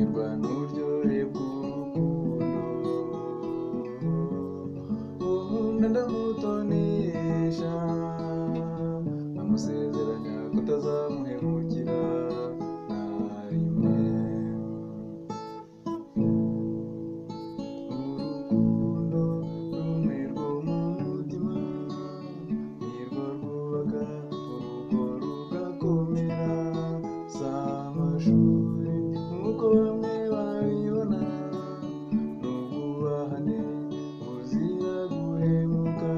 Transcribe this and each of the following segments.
anyurwa n'uburyohe bw'urukundo. Uwo nkunda ndamutonesha, amusezeranya kutazamuhemukira na rimwe. Urukundo rumwe rwo mu mutima nirwo rwubaka urugo rugakomera, si amashuri nk'uko bamwe babibona, n'ubwubahane buzira guhemuka.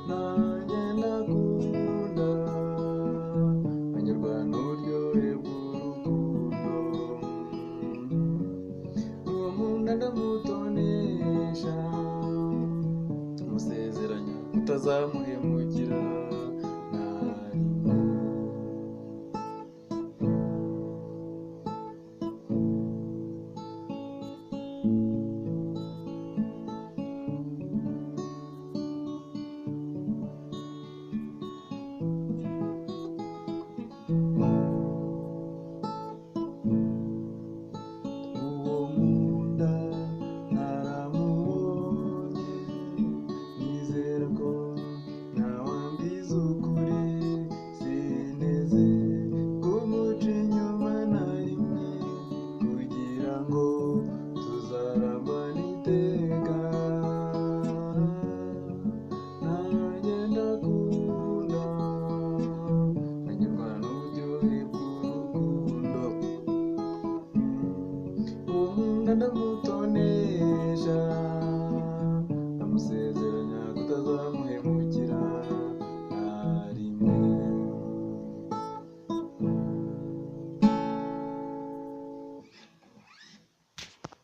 Nanjye ndakunda, anyurwa n'uburyohe bw'urukundo. Uwo nkunda ndamutonesha, amusezeranya kutazamuhemukira na rimwe. Uwo nkunda naramubonye, nizera ko ntawambiza ukuri, sineze kumuca inyuma na rimwe, kugira ngo tuzarambane iteka. Nanjye ndakunda, anyurwa n'uburyohe bw'urukundo. Uwo nkunda ndamutonesha,